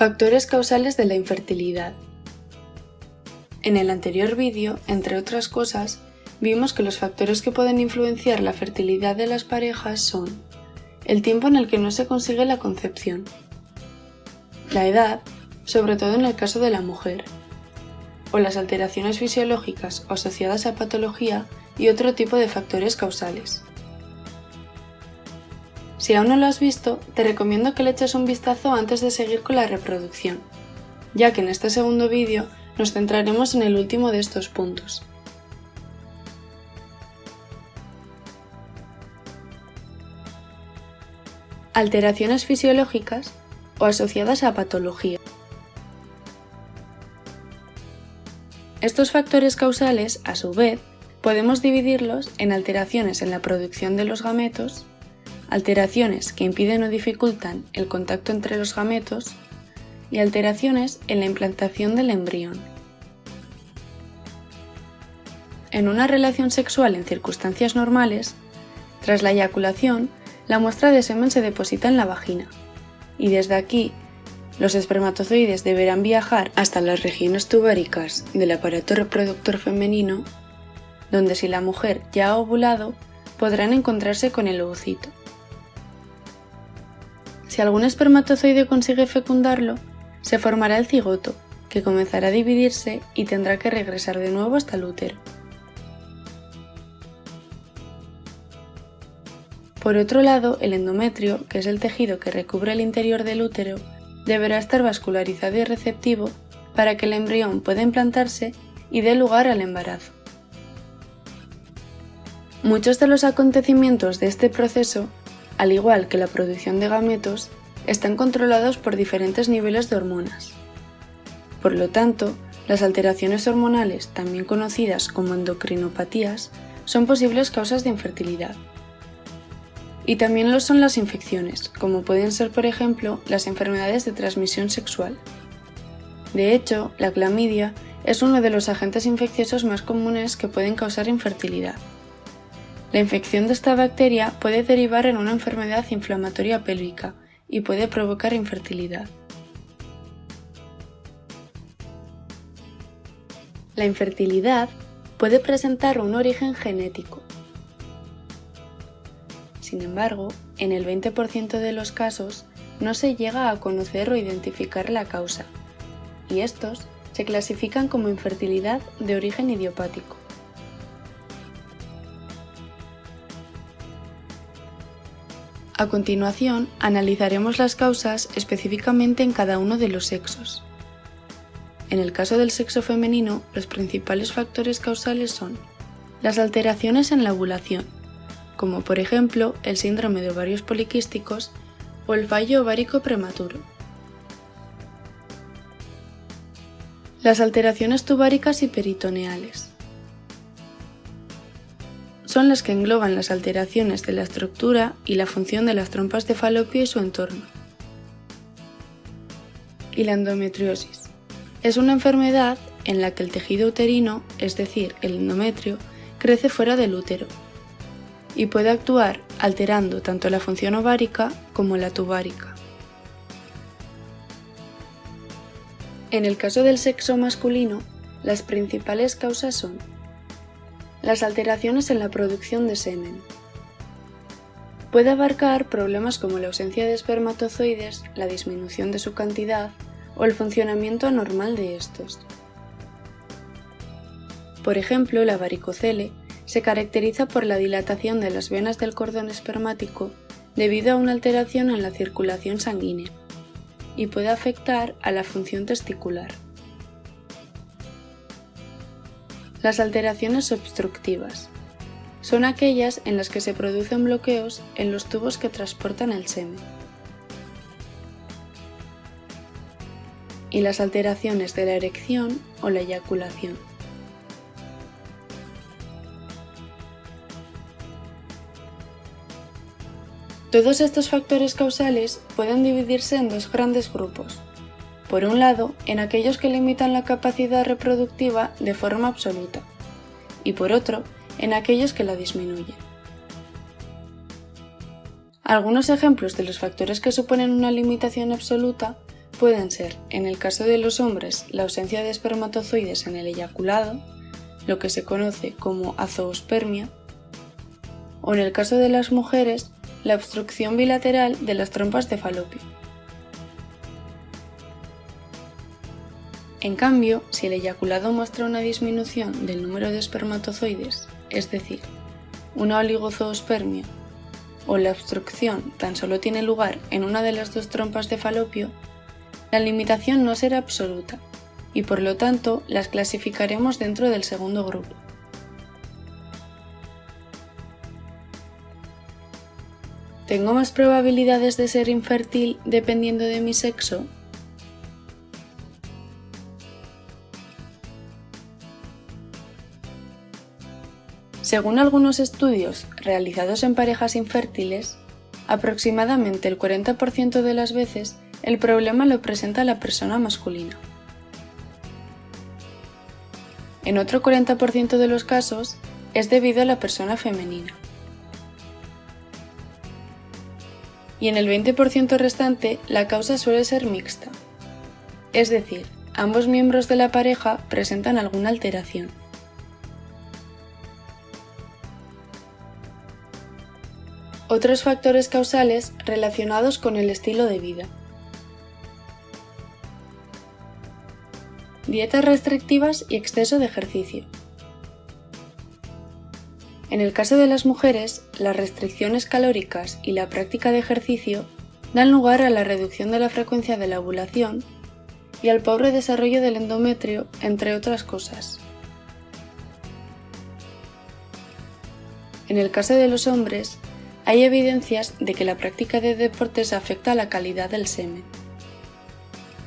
Factores causales de la infertilidad. En el anterior vídeo, entre otras cosas, vimos que los factores que pueden influenciar la fertilidad de las parejas son el tiempo en el que no se consigue la concepción, la edad, sobre todo en el caso de la mujer, o las alteraciones fisiológicas o asociadas a patología y otro tipo de factores causales. Si aún no lo has visto, te recomiendo que le eches un vistazo antes de seguir con la reproducción, ya que en este segundo vídeo nos centraremos en el último de estos puntos. Alteraciones fisiológicas o asociadas a patología. Estos factores causales, a su vez, podemos dividirlos en alteraciones en la producción de los gametos, alteraciones que impiden o dificultan el contacto entre los gametos y alteraciones en la implantación del embrión. En una relación sexual en circunstancias normales, tras la eyaculación, la muestra de semen se deposita en la vagina y desde aquí los espermatozoides deberán viajar hasta las regiones tubáricas del aparato reproductor femenino, donde si la mujer ya ha ovulado, podrán encontrarse con el ovocito. Si algún espermatozoide consigue fecundarlo, se formará el cigoto, que comenzará a dividirse y tendrá que regresar de nuevo hasta el útero. Por otro lado, el endometrio, que es el tejido que recubre el interior del útero, deberá estar vascularizado y receptivo para que el embrión pueda implantarse y dé lugar al embarazo. Muchos de los acontecimientos de este proceso, al igual que la producción de gametos, están controlados por diferentes niveles de hormonas. Por lo tanto, las alteraciones hormonales, también conocidas como endocrinopatías, son posibles causas de infertilidad. Y también lo son las infecciones, como pueden ser por ejemplo las enfermedades de transmisión sexual. De hecho, la clamidia es uno de los agentes infecciosos más comunes que pueden causar infertilidad. La infección de esta bacteria puede derivar en una enfermedad inflamatoria pélvica y puede provocar infertilidad. La infertilidad puede presentar un origen genético. Sin embargo, en el 20% de los casos no se llega a conocer o identificar la causa, y estos se clasifican como infertilidad de origen idiopático. A continuación, analizaremos las causas específicamente en cada uno de los sexos. En el caso del sexo femenino, los principales factores causales son las alteraciones en la ovulación, como por ejemplo el síndrome de ovarios poliquísticos o el fallo ovárico prematuro. Las alteraciones tubáricas y peritoneales son las que engloban las alteraciones de la estructura y la función de las trompas de Falopio y su entorno. Y la endometriosis es una enfermedad en la que el tejido uterino, es decir, el endometrio, crece fuera del útero y puede actuar alterando tanto la función ovárica como la tubárica. En el caso del sexo masculino, las principales causas son las alteraciones en la producción de semen. Puede abarcar problemas como la ausencia de espermatozoides, la disminución de su cantidad o el funcionamiento anormal de estos. Por ejemplo, la varicocele se caracteriza por la dilatación de las venas del cordón espermático debido a una alteración en la circulación sanguínea y puede afectar a la función testicular. Las alteraciones obstructivas son aquellas en las que se producen bloqueos en los tubos que transportan el semen. Y las alteraciones de la erección o la eyaculación. Todos estos factores causales pueden dividirse en dos grandes grupos. Por un lado, en aquellos que limitan la capacidad reproductiva de forma absoluta, y por otro, en aquellos que la disminuyen. Algunos ejemplos de los factores que suponen una limitación absoluta pueden ser, en el caso de los hombres, la ausencia de espermatozoides en el eyaculado, lo que se conoce como azoospermia, o en el caso de las mujeres, la obstrucción bilateral de las trompas de falopio. En cambio, si el eyaculado muestra una disminución del número de espermatozoides, es decir, una oligozoospermia, o la obstrucción tan solo tiene lugar en una de las dos trompas de falopio, la limitación no será absoluta y por lo tanto las clasificaremos dentro del segundo grupo. ¿Tengo más probabilidades de ser infértil dependiendo de mi sexo? Según algunos estudios realizados en parejas infértiles, aproximadamente el 40% de las veces el problema lo presenta la persona masculina. En otro 40% de los casos es debido a la persona femenina. Y en el 20% restante la causa suele ser mixta, es decir, ambos miembros de la pareja presentan alguna alteración. Otros factores causales relacionados con el estilo de vida. Dietas restrictivas y exceso de ejercicio. En el caso de las mujeres, las restricciones calóricas y la práctica de ejercicio dan lugar a la reducción de la frecuencia de la ovulación y al pobre desarrollo del endometrio, entre otras cosas. En el caso de los hombres, hay evidencias de que la práctica de deportes afecta a la calidad del semen.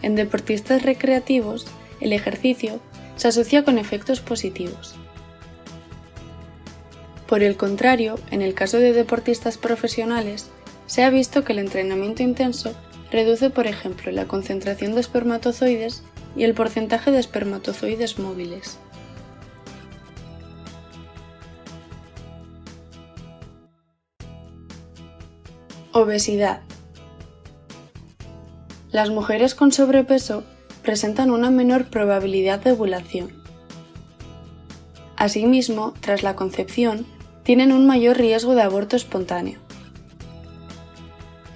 En deportistas recreativos, el ejercicio se asocia con efectos positivos. Por el contrario, en el caso de deportistas profesionales, se ha visto que el entrenamiento intenso reduce, por ejemplo, la concentración de espermatozoides y el porcentaje de espermatozoides móviles. Obesidad. Las mujeres con sobrepeso presentan una menor probabilidad de ovulación. Asimismo, tras la concepción, tienen un mayor riesgo de aborto espontáneo.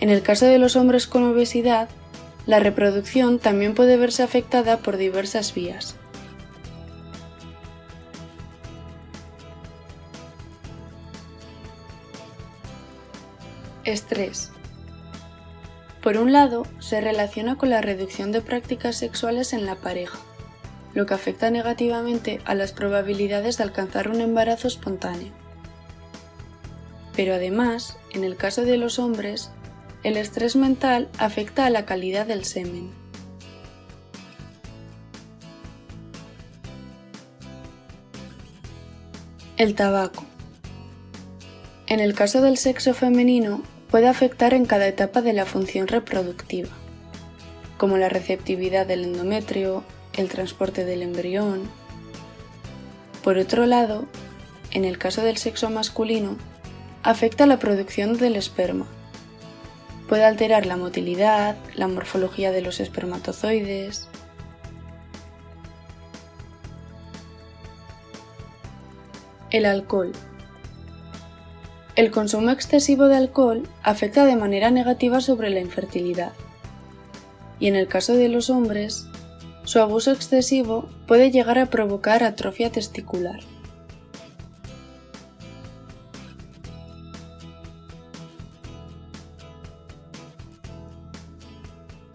En el caso de los hombres con obesidad, la reproducción también puede verse afectada por diversas vías. Estrés. Por un lado, se relaciona con la reducción de prácticas sexuales en la pareja, lo que afecta negativamente a las probabilidades de alcanzar un embarazo espontáneo. Pero además, en el caso de los hombres, el estrés mental afecta a la calidad del semen. El tabaco. En el caso del sexo femenino, puede afectar en cada etapa de la función reproductiva, como la receptividad del endometrio, el transporte del embrión. Por otro lado, en el caso del sexo masculino, afecta la producción del esperma. Puede alterar la motilidad, la morfología de los espermatozoides. El alcohol. El consumo excesivo de alcohol afecta de manera negativa sobre la infertilidad. Y en el caso de los hombres, su abuso excesivo puede llegar a provocar atrofia testicular.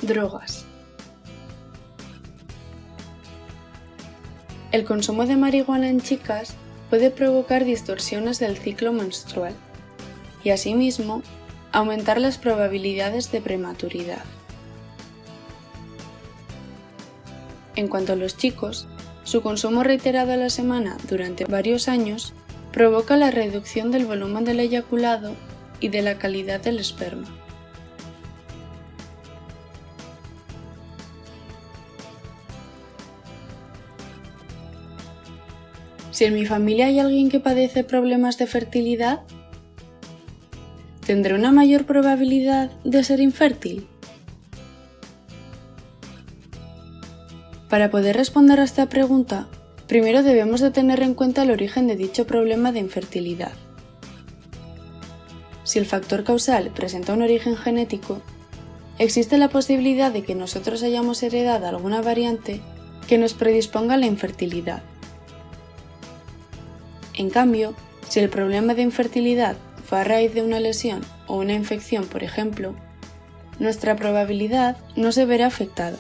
Drogas. El consumo de marihuana en chicas puede provocar distorsiones del ciclo menstrual y asimismo aumentar las probabilidades de prematuridad. En cuanto a los chicos, su consumo reiterado a la semana durante varios años provoca la reducción del volumen del eyaculado y de la calidad del esperma. Si en mi familia hay alguien que padece problemas de fertilidad, ¿tendré una mayor probabilidad de ser infértil? Para poder responder a esta pregunta, primero debemos de tener en cuenta el origen de dicho problema de infertilidad. Si el factor causal presenta un origen genético, existe la posibilidad de que nosotros hayamos heredado alguna variante que nos predisponga a la infertilidad. En cambio, si el problema de infertilidad fue a raíz de una lesión o una infección, por ejemplo, nuestra probabilidad no se verá afectada.